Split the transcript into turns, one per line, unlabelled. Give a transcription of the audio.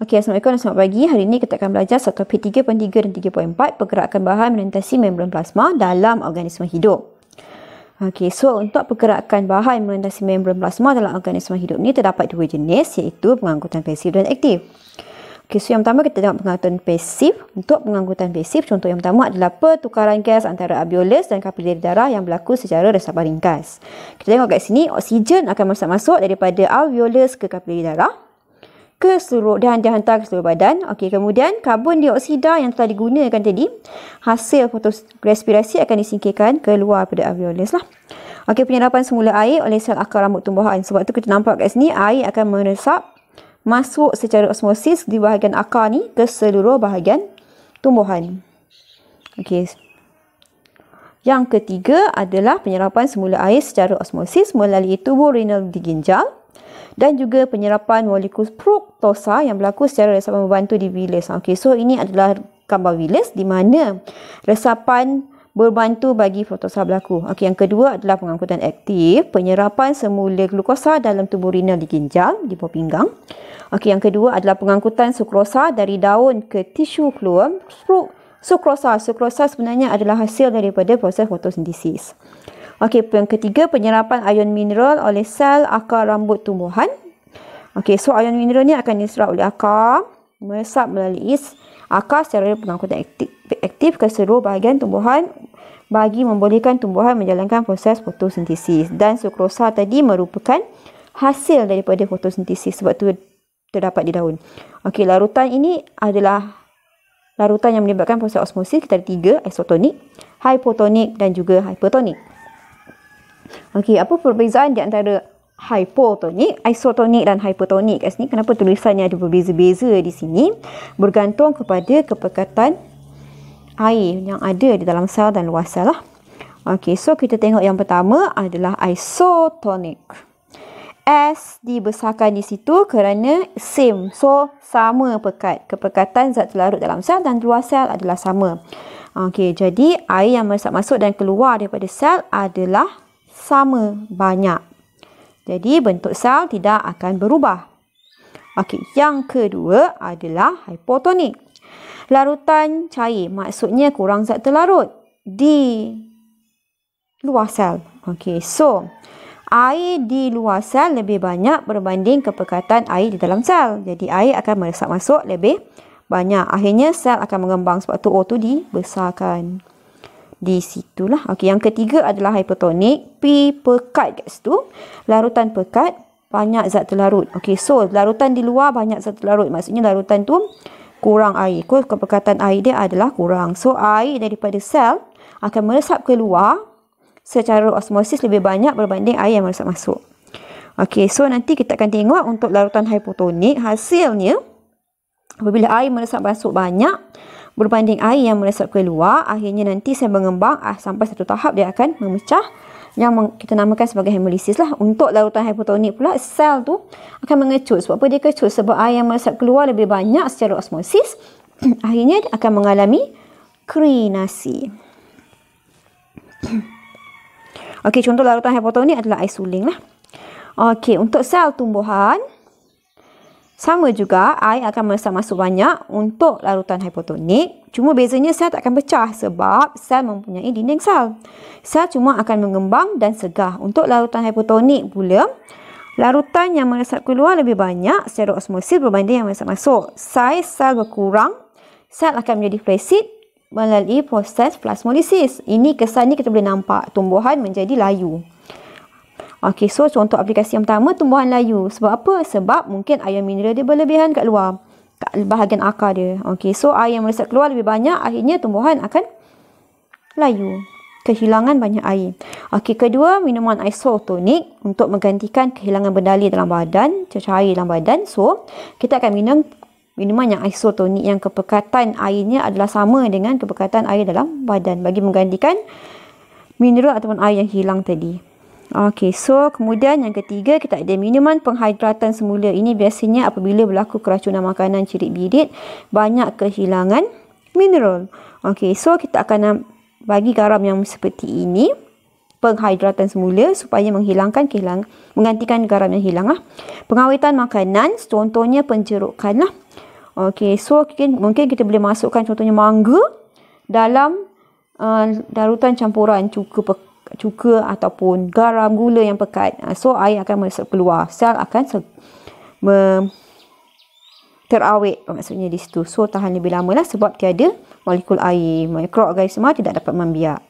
Okey, Assalamualaikum dan selamat pagi. Hari ini kita akan belajar satu topik 3.3 dan 3.4, pergerakan bahan melintasi membran plasma dalam organisma hidup. Okey, so untuk pergerakan bahan melintasi membran plasma dalam organisma hidup ni terdapat dua jenis, iaitu pengangkutan pasif dan aktif. Okey, so yang pertama kita tengok pengangkutan pasif. Untuk pengangkutan pasif, contoh yang pertama adalah pertukaran gas antara alveolus dan kapilari darah yang berlaku secara resapan ringkas. Kita tengok kat sini, oksigen akan masuk daripada alveolus ke kapilari darah ke seluruh dan dihantar ke seluruh badan. Okey, kemudian karbon dioksida yang telah digunakan tadi, hasil fotorespirasi akan disingkirkan keluar pada alveolus lah. Okey, penyerapan semula air oleh sel akar rambut tumbuhan. Sebab tu kita nampak kat sini air akan meresap masuk secara osmosis di bahagian akar ni ke seluruh bahagian tumbuhan. Okey. Yang ketiga adalah penyerapan semula air secara osmosis melalui tubuh renal di ginjal, dan juga penyerapan molekul fruktosa yang berlaku secara resapan membantu di bilis. Okey, so ini adalah gambar bilis di mana resapan berbantu bagi fruktosa berlaku. Okey, yang kedua adalah pengangkutan aktif, penyerapan semula glukosa dalam tubuh renal di ginjal, di bawah pinggang. Okey, yang kedua adalah pengangkutan sukrosa dari daun ke tisu phloem. Sukrosa sebenarnya adalah hasil daripada proses fotosintesis. Okey, yang ketiga penyerapan ion mineral oleh sel akar rambut tumbuhan. Okey, so ion mineral ni akan diserap oleh akar, meresap melalui akar secara pengangkutan aktif ke seluruh bahagian tumbuhan bagi membolehkan tumbuhan menjalankan proses fotosintesis. Dan sukrosa tadi merupakan hasil daripada fotosintesis, sebab tu terdapat di daun. Okey, larutan ini adalah larutan yang melibatkan proses osmosis. Kita ada tiga, isotonik, hypotonik dan juga hypertonik. Okey, apa perbezaan di antara hypotonik, isotonik dan hypertonik kat sini? Kenapa tulisannya ada berbeza-beza di sini? Bergantung kepada kepekatan air yang ada di dalam sel dan luar sel lah. Okey, so kita tengok yang pertama adalah isotonik. S dibesarkan di situ kerana same, so sama pekat. Kepekatan zat terlarut dalam sel dan luar sel adalah sama. Okey, jadi air yang meresap masuk dan keluar daripada sel adalah sama banyak. Jadi bentuk sel tidak akan berubah. Okey, yang kedua adalah hypotonik. Larutan cair, maksudnya kurang zat terlarut di luar sel. Okey, so air di luar sel lebih banyak berbanding kepekatan air di dalam sel. Jadi air akan meresap masuk lebih banyak. Akhirnya sel akan mengembang, sebab tu O tu dibesarkan. Di situlah. Okey, yang ketiga adalah hypertonik. P pekat kat situ. Larutan pekat, banyak zat terlarut. Okey, so larutan di luar banyak zat terlarut. Maksudnya larutan tu kurang air. Kepekatan air dia adalah kurang. So air daripada sel akan meresap keluar secara osmosis lebih banyak berbanding air yang meresap masuk. Okey, so nanti kita akan tengok untuk larutan hypotonik, hasilnya apabila air meresap masuk banyak berbanding air yang meresap keluar, akhirnya nanti sel mengembang sampai satu tahap dia akan memecah, yang kita namakan sebagai hemolisis lah. Untuk larutan hypotonik pula, sel tu akan mengecut. Sebab apa dia kecut? Sebab air yang meresap keluar lebih banyak secara osmosis, akhirnya dia akan mengalami krinasi. Okey, contoh larutan hypotonik adalah isolin lah. Okey, untuk sel tumbuhan sama juga, air akan meresap masuk banyak untuk larutan hypotonik. Cuma bezanya sel tak akan pecah sebab sel mempunyai dinding sel. Sel cuma akan mengembang dan segah. Untuk larutan hypotonik pula, larutan yang meresap keluar lebih banyak secara osmosis berbanding yang meresap masuk. Saiz sel berkurang, sel akan menjadi flasid melalui proses plasmolisis. Ini kesan ni kita boleh nampak, tumbuhan menjadi layu. Okey, so contoh aplikasi yang pertama, tumbuhan layu. Sebab apa? Sebab mungkin ion mineral dia berlebihan kat luar, kat bahagian akar dia. Okey, so air yang meresap keluar lebih banyak, akhirnya tumbuhan akan layu, kehilangan banyak air. Okey, kedua, minuman isotonik untuk menggantikan kehilangan benda dalam badan, cair dalam badan. So, kita akan minum minuman yang isotonik yang kepekatan airnya adalah sama dengan kepekatan air dalam badan bagi menggantikan mineral ataupun air yang hilang tadi. Okey, so kemudian yang ketiga kita ada minuman penghidratan semula. Ini biasanya apabila berlaku keracunan makanan cirit birit, banyak kehilangan mineral. Okey, so kita akan bagi garam yang seperti ini, penghidratan semula supaya menggantikan garam yang hilang lah. Pengawetan makanan, contohnya penjerukan lah. Okey, so mungkin kita boleh masukkan contohnya mangga dalam larutan campuran cuka ataupun garam, gula yang pekat. So air akan masuk keluar. Sel akan terawet maksudnya di situ. So tahan lebih lama lah sebab tiada molekul air. Mikroorganisma tidak dapat membiak.